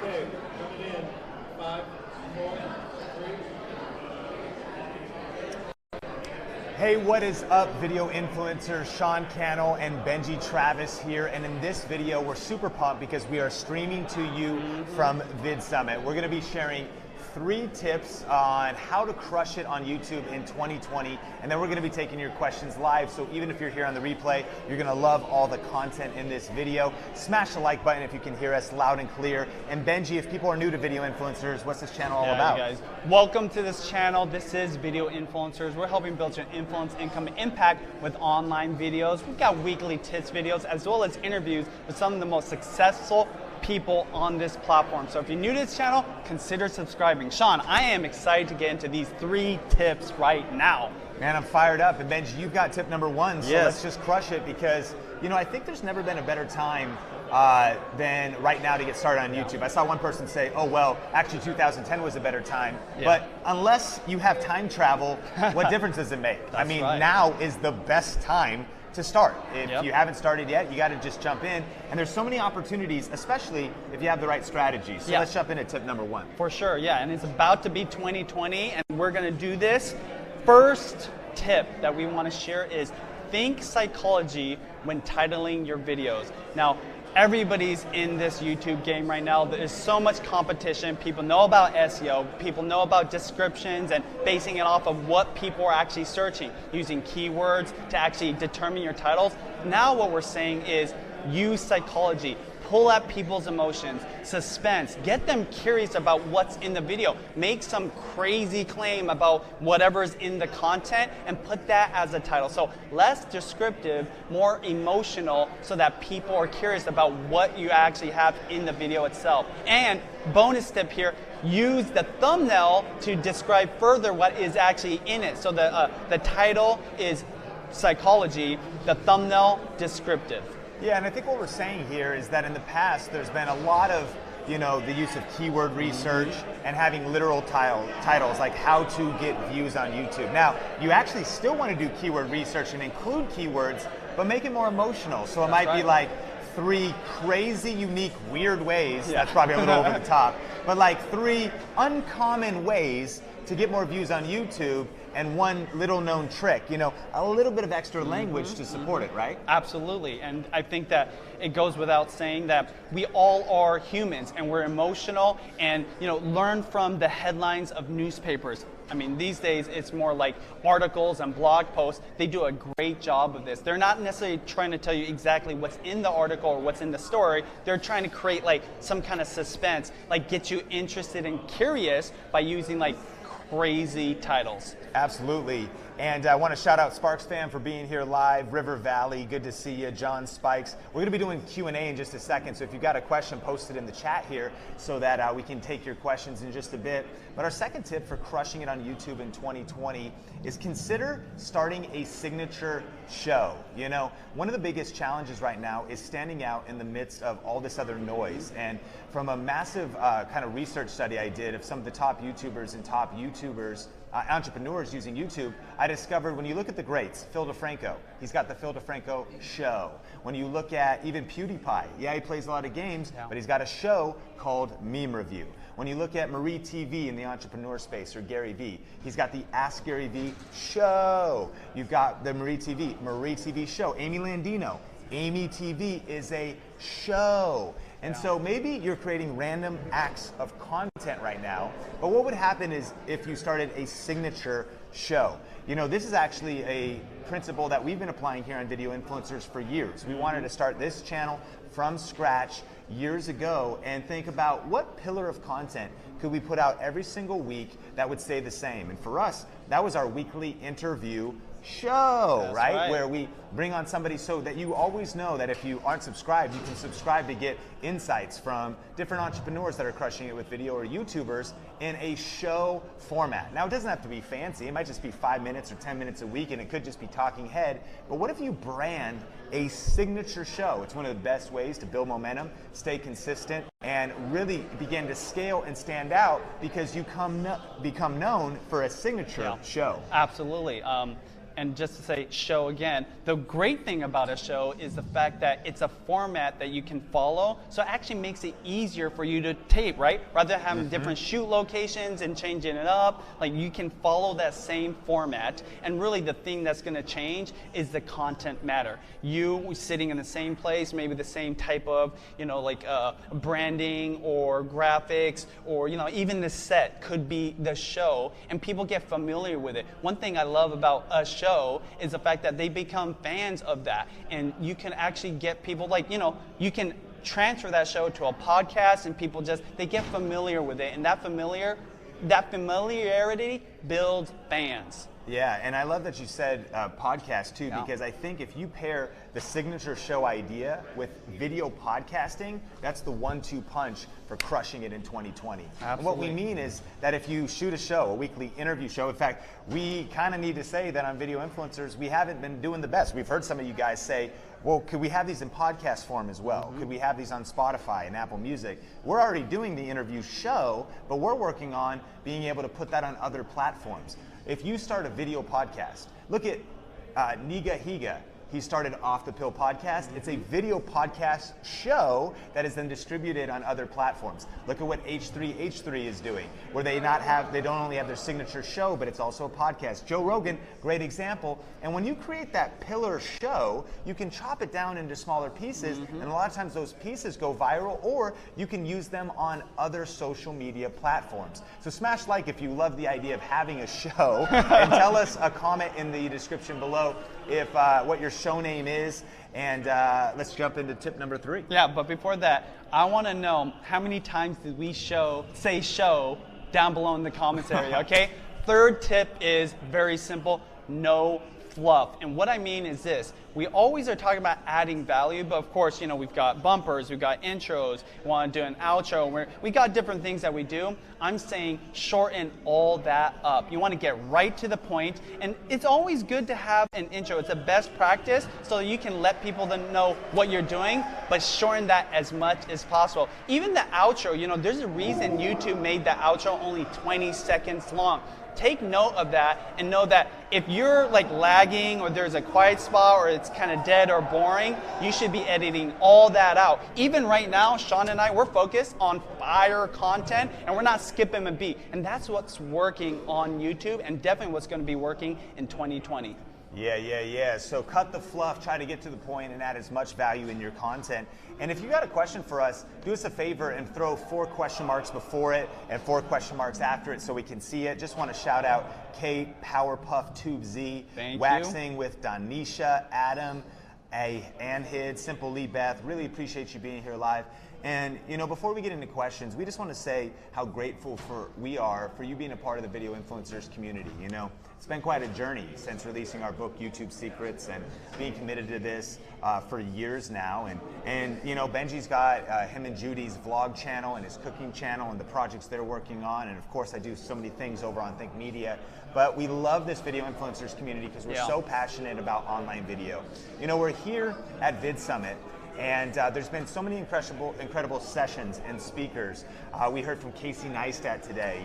Okay, coming in. 5, 4, 3. Hey, what is up, video influencers? Cannell and Benji Travis here, and in this video, we're super pumped because we are streaming to you from VidSummit. We're gonna be sharing 3 tips on how to crush it on YouTube in 2020, and then we're gonna be taking your questions live, so even if you're here on the replay, you're gonna love all the content in this video. Smash the like button if you can hear us loud and clear. And Benji, if people are new to video influencers, what's this channel all about? You guys, welcome to this channel. This is Video Influencers. We're helping build your influence, income, and impact with online videos. We've got weekly tips videos as well as interviews with some of the most successful people on this platform. So if you're new to this channel, consider subscribing. Sean, I am excited to get into these 3 tips right now. Man, I'm fired up. And Benji, you've got tip number 1, so yes. Let's just crush it because, you know, I think there's never been a better time than right now to get started on YouTube. I saw one person say, oh, well, actually 2010 was a better time. Yeah. But unless you have time travel, what difference does it make? I mean, right. Now is the best time to start. If you haven't started yet, you got to just jump in. And there's so many opportunities, especially if you have the right strategy. So let's jump into tip number 1. For sure, yeah. And it's about to be 2020, and we're going to do this. First tip that we want to share is think psychology when titling your videos. Now, everybody's in this YouTube game right now. There's so much competition. People know about SEO. People know about descriptions and basing it off of what people are actually searching, using keywords to actually determine your titles. Now what we're saying is use psychology. Pull at people's emotions, suspense, get them curious about what's in the video. Make some crazy claim about whatever's in the content and put that as a title. So less descriptive, more emotional, so that people are curious about what you actually have in the video itself. And bonus tip here, use the thumbnail to describe further what is actually in it. So the title is psychology, the thumbnail descriptive. Yeah, and I think what we're saying here is that in the past, there's been a lot of, you know, the use of keyword research and having literal titles like how to get views on YouTube. Now, you actually still want to do keyword research and include keywords, but make it more emotional. So it might be like 3 crazy, unique, weird ways. That's probably a little over the top, but like 3 uncommon ways to get more views on YouTube, and 1 little known trick, you know, a little bit of extra language to support it, right? Absolutely, and I think that it goes without saying that we all are humans and we're emotional, and you know, learn from the headlines of newspapers. I mean, these days it's more like articles and blog posts. They do a great job of this. They're not necessarily trying to tell you exactly what's in the article or what's in the story. They're trying to create like some kind of suspense, like get you interested and curious by using like crazy titles. Absolutely. And I want to shout out Sparks Fam for being here live, River Valley, good to see you, John Spikes. We're going to be doing Q&A in just a second, so if you've got a question, post it in the chat here so that we can take your questions in just a bit. But our second tip for crushing it on YouTube in 2020 is consider starting a signature show. You know, one of the biggest challenges right now is standing out in the midst of all this other noise. And from a massive kind of research study I did of some of the top YouTubers and top YouTubers, entrepreneurs using YouTube, I discovered when you look at the greats, Phil DeFranco, he's got the Phil DeFranco show. When you look at even PewDiePie, yeah, he plays a lot of games, but he's got a show called Meme Review. When you look at Marie TV in the entrepreneur space, or Gary Vee, he's got the Ask Gary Vee show. You've got the Marie TV show. Amy Landino, Amy TV is a show. And so maybe you're creating random acts of content right now, but what would happen is if you started a signature show. You know, this is actually a principle that we've been applying here on Video Influencers for years. We wanted to start this channel from scratch years ago and think about what pillar of content could we put out every single week that would stay the same. And for us, that was our weekly interview show, That's right? right. Where we bring on somebody so that you always know that if you aren't subscribed, you can subscribe to get insights from different entrepreneurs that are crushing it with video or YouTubers in a show format. Now, it doesn't have to be fancy. It might just be 5 minutes or 10 minutes a week, and it could just be talking head. But what if you brand a signature show? It's one of the best ways to build momentum, stay consistent, and really begin to scale and stand out because you become known for a signature show. Absolutely. And just to say show again, the great thing about a show is the fact that it's a format that you can follow, so it actually makes it easier for you to tape, right? Rather than having different shoot locations and changing it up, like you can follow that same format, and really the thing that's gonna change is the content matter. You sitting in the same place, maybe the same type of, branding or graphics, or even the set could be the show, and people get familiar with it. One thing I love about a show is the fact that they become fans of that, and you can actually get people you can transfer that show to a podcast, and people they get familiar with it, and that familiarity builds fans. Yeah, and I love that you said podcast too, because I think if you pair the signature show idea with video podcasting, that's the 1-2 punch for crushing it in 2020. Absolutely. And what we mean is that if you shoot a show, a weekly interview show, in fact, we kind of need to say that on Video Influencers, we haven't been doing the best. We've heard some of you guys say, well, could we have these in podcast form as well? Could we have these on Spotify and Apple Music? We're already doing the interview show, but we're working on being able to put that on other platforms. If you start a video podcast, look at Niga Higa. He started Off the Pill podcast. It's a video podcast show that is then distributed on other platforms. Look at what H3H3 is doing, where they don't only have their signature show, but it's also a podcast. Joe Rogan, great example. And when you create that pillar show, you can chop it down into smaller pieces, and a lot of times those pieces go viral, or you can use them on other social media platforms. So smash like if you love the idea of having a show, and tell us a comment in the description below if what your show name is, and let's jump into tip number 3. Yeah, but before that, I want to know how many times did we say show down below in the comments area, okay? Third tip is very simple, no fluff. And what I mean is this: we always are talking about adding value, but of course, we've got bumpers, we've got intros, we want to do an outro, we got different things that we do. I'm saying shorten all that up. You want to get right to the point, and it's always good to have an intro. It's a best practice so that you can let people know what you're doing, but shorten that as much as possible. Even the outro, there's a reason YouTube made the outro only 20 seconds long. Take note of that and know that if you're lagging, or there's a quiet spot, or it's kind of dead or boring, you should be editing all that out. Even right now, Sean and I, we're focused on fire content, and we're not skipping a beat. And that's what's working on YouTube, and definitely what's going to be working in 2020. Yeah. So cut the fluff, try to get to the point, and add as much value in your content. And if you got a question for us, do us a favor and throw 4 question marks before it and 4 question marks after it so we can see it. Just want to shout out Kate, Powerpuff Tube Z, Waxing with Donisha, Adam, Anhid, Simple Lee Beth. Really appreciate you being here live. And before we get into questions, we just want to say how grateful we are for you being a part of the Video Influencers community. It's been quite a journey since releasing our book, YouTube Secrets, and being committed to this for years now. And Benji's got him and Judy's vlog channel and his cooking channel and the projects they're working on. And of course, I do so many things over on Think Media. But we love this Video Influencers community because we're so passionate about online video. We're here at VidSummit. And there's been so many incredible sessions and speakers. We heard from Casey Neistat today.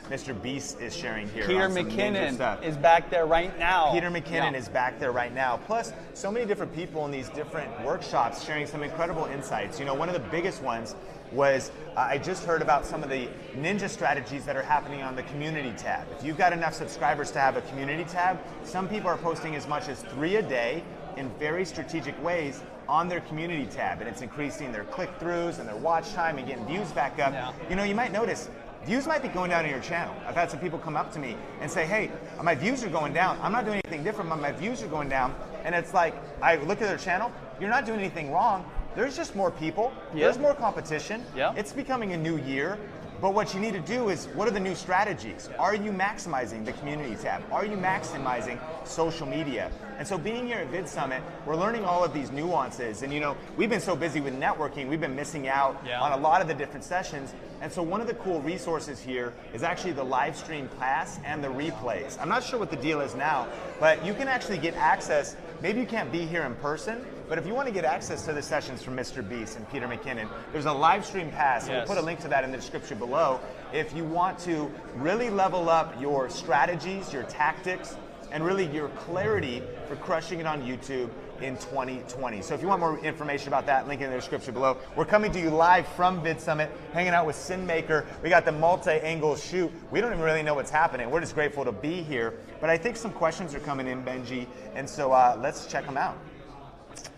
Mr. Beast is sharing here. Peter McKinnon is back there right now. Peter McKinnon is back there right now. Plus, so many different people in these different workshops sharing some incredible insights. One of the biggest ones was I just heard about some of the ninja strategies that are happening on the community tab. If you've got enough subscribers to have a community tab, some people are posting as much as 3 a day in very strategic ways on their community tab, and it's increasing their click-throughs and their watch time and getting views back up. You might notice views might be going down on your channel. I've had some people come up to me and say, hey, my views are going down. I'm not doing anything different, but my views are going down. And it's like, I look at their channel, you're not doing anything wrong. There's just more people. There's more competition. It's becoming a new year. But what you need to do is, what are the new strategies? Are you maximizing the community tab? Are you maximizing social media? And so being here at VidSummit, we're learning all of these nuances. And you know, we've been so busy with networking, we've been missing out on a lot of the different sessions. And so one of the cool resources here is actually the live stream class and the replays. I'm not sure what the deal is now, but you can actually get access. Maybe you can't be here in person, but if you want to get access to the sessions from Mr. Beast and Peter McKinnon, there's a live stream pass. We'll put a link to that in the description below. If you want to really level up your strategies, your tactics, and really your clarity for crushing it on YouTube in 2020. So if you want more information about that, link in the description below. We're coming to you live from VidSummit, hanging out with Sinmaker. We got the multi-angle shoot. We don't even really know what's happening. We're just grateful to be here. But I think some questions are coming in, Benji, and so let's check them out.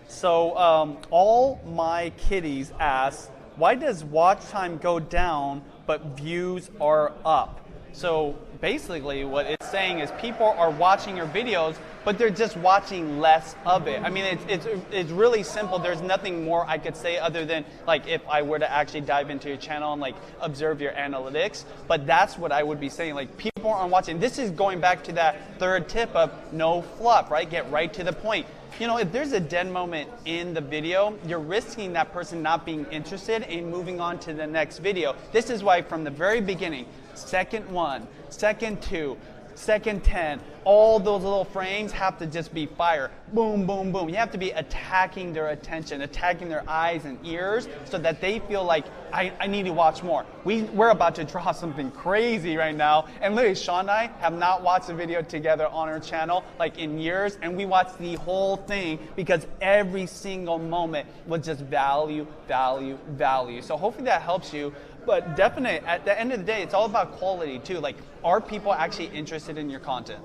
So all my kiddies ask, why does watch time go down but views are up? So basically what it's saying is people are watching your videos, but they're just watching less of it. I mean, it's really simple. There's nothing more I could say other than like if I were to actually dive into your channel and like observe your analytics. But that's what I would be saying. Like people aren't watching. This is going back to that third tip of no fluff, right? Get right to the point. You know, if there's a dead moment in the video, you're risking that person not being interested and moving on to the next video. This is why from the very beginning, second 1, second 2, second 10, all those little frames have to just be fire. Boom, boom, boom. You have to be attacking their attention, attacking their eyes and ears so that they feel like, I need to watch more. We're about to draw something crazy right now. And literally, Sean and I have not watched a video together on our channel like in years. And we watched the whole thing because every single moment was just value, value, value. So hopefully that helps you. But definitely, at the end of the day, it's all about quality too. Like, are people actually interested in your content?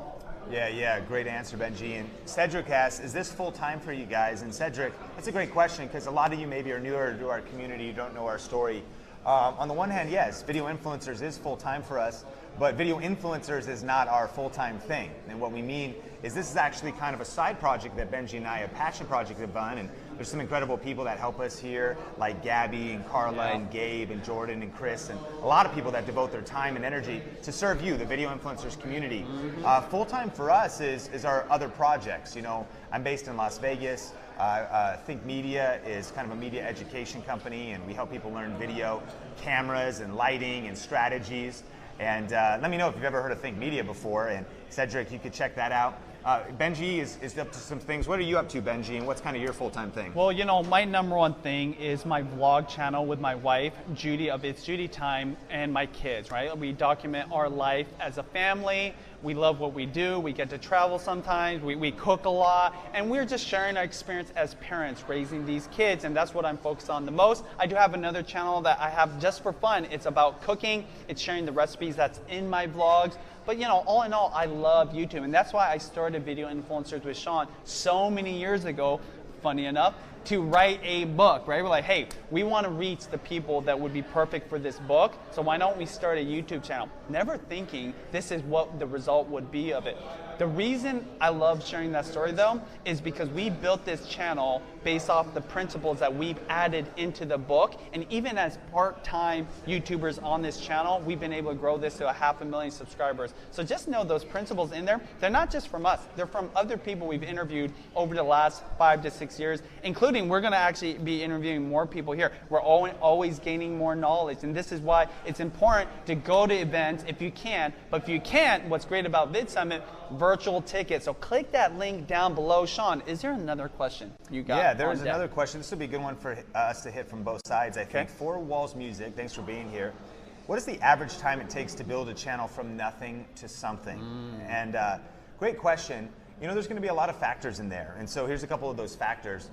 Yeah, great answer, Benji. And Cedric asks, is this full-time for you guys? And Cedric, that's a great question because a lot of you maybe are newer to our community, you don't know our story. On the one hand, yes, video influencers is full-time for us, but video influencers is not our full-time thing. And what we mean is this is actually kind of a side project that Benji and I, a passion project, have done. And there's some incredible people that help us here, like Gabby and Carla and Gabe and Jordan and Chris, and a lot of people that devote their time and energy to serve you, the video influencers community. Full-time for us is our other projects. You know, I'm based in Las Vegas. Think Media is kind of a media education company, and we help people learn video, cameras, and lighting, and strategies. And let me know if you've ever heard of Think Media before. And Cedric, you could check that out. Benji is up to some things. What are you up to, Benji, and what's kind of your full-time thing? Well, you know, my number one thing is my vlog channel with my wife, Judy of It's Judy Time, and my kids, right? We document our life as a family. We love what we do. We get to travel sometimes. We cook a lot. And we're just sharing our experience as parents raising these kids. And that's what I'm focused on the most. I do have another channel that I have just for fun. It's about cooking. It's sharing the recipes that's in my vlogs. But you know, all in all, I love YouTube. And that's why I started Video Influencers with Sean so many years ago, funny enough, to write a book, right? We're like, hey, we want to reach the people that would be perfect for this book, so why don't we start a YouTube channel? Never thinking this is what the result would be of it. The reason I love sharing that story though is because we built this channel based off the principles that we've added into the book, and even as part-time YouTubers on this channel, we've been able to grow this to 500,000 subscribers. So just know those principles in there, they're not just from us, they're from other people we've interviewed over the last 5 to 6 years, including we're gonna actually be interviewing more people here. We're always gaining more knowledge, and this is why it's important to go to events if you can, but if you can't, what's great about VidSummit, virtual tickets. So click that link down below. Sean, is there another question you got? Yeah, there is another question. This would be a good one for us to hit from both sides, I think. Four Walls Music, thanks for being here. What is the average time it takes to build a channel from nothing to something? And great question. You know, there's going to be a lot of factors in there. And so here's a couple of those factors.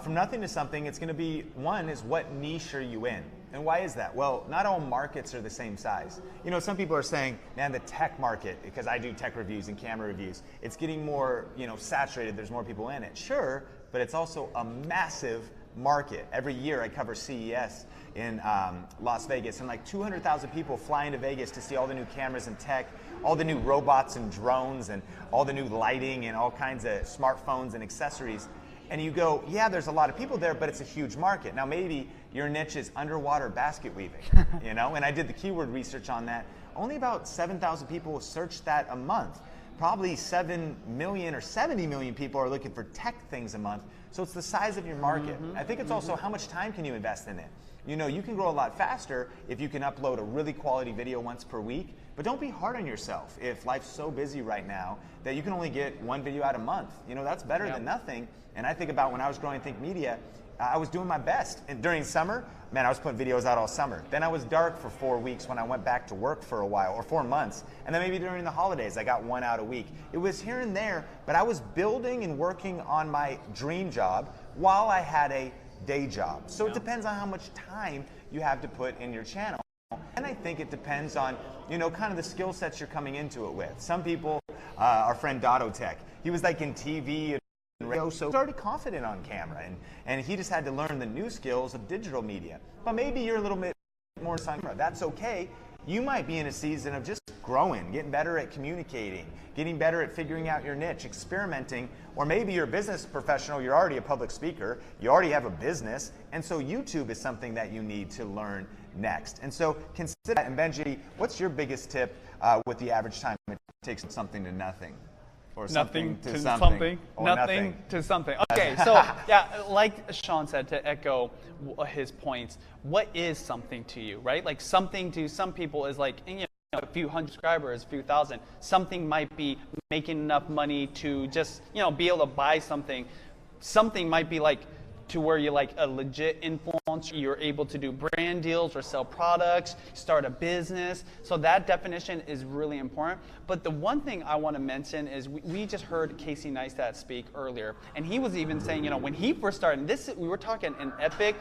From nothing to something, it's going to be, one is what niche are you in? And why is that? Well, not all markets are the same size. You know, some people are saying, man, the tech market, because I do tech reviews and camera reviews, it's getting more, you know, saturated, there's more people in it. Sure, but it's also a massive market. Every year I cover CES in Las Vegas, and like 200,000 people fly into Vegas to see all the new cameras and tech, all the new robots and drones, and all the new lighting and all kinds of smartphones and accessories. And you go, yeah, there's a lot of people there, but it's a huge market. Now maybe your niche is underwater basket weaving, you know? And I did the keyword research on that. Only about 7,000 people search that a month. Probably 7 million or 70 million people are looking for tech things a month. So it's the size of your market. I think it's also how much time can you invest in it. You know, you can grow a lot faster if you can upload a really quality video once per week, but don't be hard on yourself if life's so busy right now that you can only get one video out a month. You know, that's better than nothing. And I think about when I was growing Think Media, I was doing my best. And during summer, man, I was putting videos out all summer. Then I was dark for 4 weeks when I went back to work for a while, or 4 months. And then maybe during the holidays, I got one out a week. It was here and there, but I was building and working on my dream job while I had a day job. So it depends on how much time you have to put in your channel. And I think it depends on, you know, kind of the skill sets you're coming into it with. Some people, our friend Dotto Tech, he was like in TV and radio, so he's already confident on camera, and he just had to learn the new skills of digital media. But maybe you're a little bit more on camera. That's okay. You might be in a season of just growing, getting better at communicating, getting better at figuring out your niche, experimenting, or maybe you're a business professional, you're already a public speaker, you already have a business, and so YouTube is something that you need to learn next. And so consider that. And Benji, what's your biggest tip with the average time it takes something to nothing? Or Nothing something to something. something. Or Nothing to something. Okay, so yeah, like Sean said, to echo his points, what is something to you, right? Like something to some people is like, you know, a few hundred subscribers, a few thousand. Something might be making enough money to just, you know, be able to buy something. Something might be like to where you're like a legit influencer, you're able to do brand deals or sell products, start a business. So that definition is really important. But the one thing I want to mention is we just heard Casey Neistat speak earlier, and he was even saying, you know, when he first started, we were talking an epic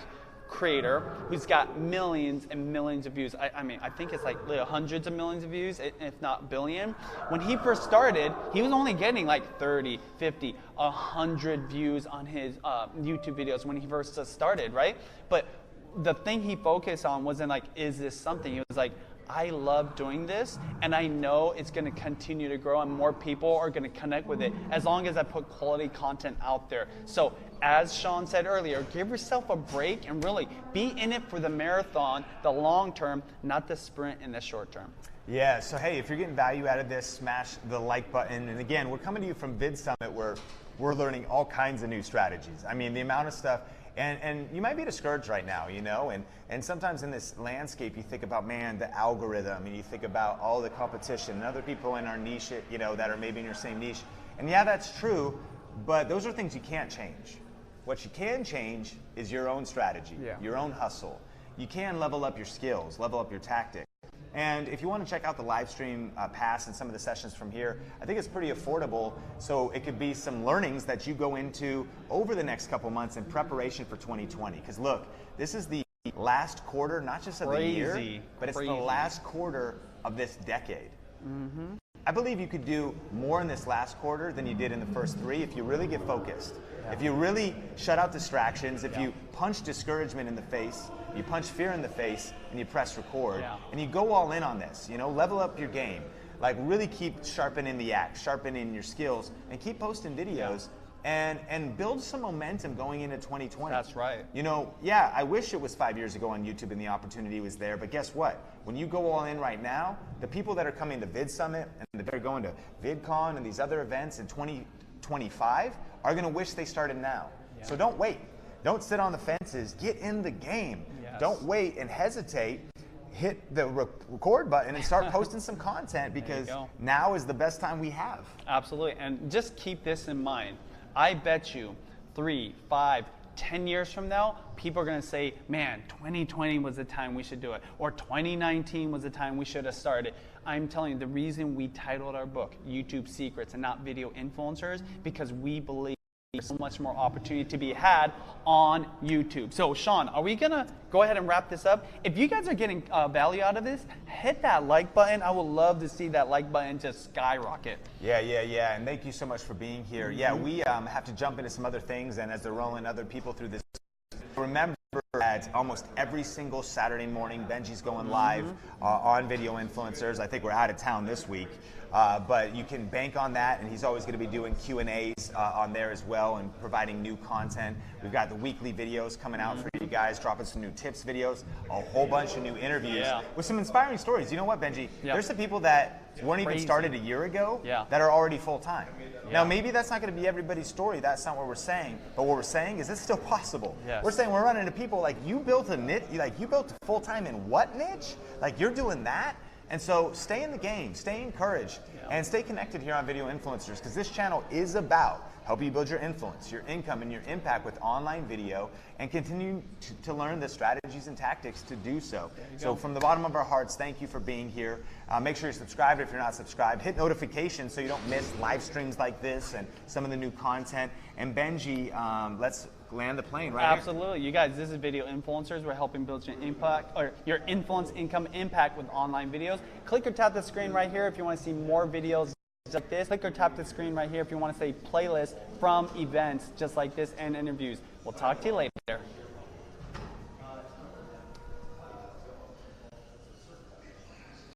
creator who's got millions and millions of views. I mean, I think it's like hundreds of millions of views, if not billion. When he first started, he was only getting like 30, 50, 100 views on his YouTube videos when he first started, right? But the thing he focused on wasn't like, is this something? He was like, I love doing this, and I know it's going to continue to grow, and more people are going to connect with it as long as I put quality content out there. So as Sean said earlier, give yourself a break and really be in it for the marathon, the long term, not the sprint in the short term. Yeah, so hey, if you're getting value out of this, smash the like button. And again, we're coming to you from VidSummit, where we're learning all kinds of new strategies. I mean, the amount of stuff. And you might be discouraged right now, you know, and sometimes in this landscape you think about, man, the algorithm, and you think about all the competition and other people in our niche, you know, that are maybe in your same niche. And yeah, that's true, but those are things you can't change. What you can change is your own strategy, your own hustle. You can level up your skills, level up your tactics. And if you want to check out the live stream pass and some of the sessions from here, I think it's pretty affordable. So it could be some learnings that you go into over the next couple months in preparation for 2020. Because look, this is the last quarter, not just of the year, but it's the last quarter of this decade. I believe you could do more in this last quarter than you did in the first 3 if you really get focused. If you really shut out distractions, if you punch discouragement in the face, you punch fear in the face, and you press record, and you go all in on this, you know, level up your game. Like really keep sharpening the axe, sharpening your skills, and keep posting videos, and build some momentum going into 2020. That's right. You know, yeah, I wish it was 5 years ago on YouTube and the opportunity was there, but guess what? When you go all in right now, the people that are coming to VidSummit and they're going to VidCon and these other events in 2025 are going to wish they started now. So don't wait. Don't sit on the fences. Get in the game. Don't wait and hesitate. Hit the record button and start posting some content, because now is the best time we have. Absolutely. And just keep this in mind. I bet you 3, 5, 10 years from now, people are going to say, man, 2020 was the time we should do it, or 2019 was the time we should have started. I'm telling you, the reason we titled our book YouTube Secrets and not Video Influencers, because we believe there's so much more opportunity to be had on YouTube. So Sean, are we gonna go ahead and wrap this up? If you guys are getting value out of this, hit that like button. I would love to see that like button just skyrocket. Yeah, and thank you so much for being here. Yeah, we have to jump into some other things, and as they're rolling other people through this, remember that almost every single Saturday morning, Benji's going live on Video Influencers. I think we're out of town this week. But you can bank on that, and he's always going to be doing Q&As on there as well and providing new content. We've got the weekly videos coming out for you guys, dropping some new tips videos, a whole bunch of new interviews Yeah. with some inspiring stories. You know what, Benji? Yeah. There's some people that weren't even Crazy. started a year ago Yeah. that are already full-time. Yeah. Now, maybe that's not going to be everybody's story. That's not what we're saying. But what we're saying is it's still possible. Yes. We're saying we're running into people like, you built a niche, like you built full-time in what niche? Like you're doing that? And so stay in the game, stay encouraged, and stay connected here on Video Influencers, because this channel is about helping you build your influence, your income, and your impact with online video, and continue to learn the strategies and tactics to do so. So from the bottom of our hearts, thank you for being here. Make sure you're subscribed if you're not subscribed. Hit notifications so you don't miss live streams like this and some of the new content. And Benji, let's land the plane right here. Absolutely. You guys, this is Video Influencers. We're helping build your impact, or your influence, income, impact with online videos. Click or tap the screen right here if you want to see more videos like this. Click or tap the screen right here if you want to see playlists from events just like this and interviews. We'll talk to you later.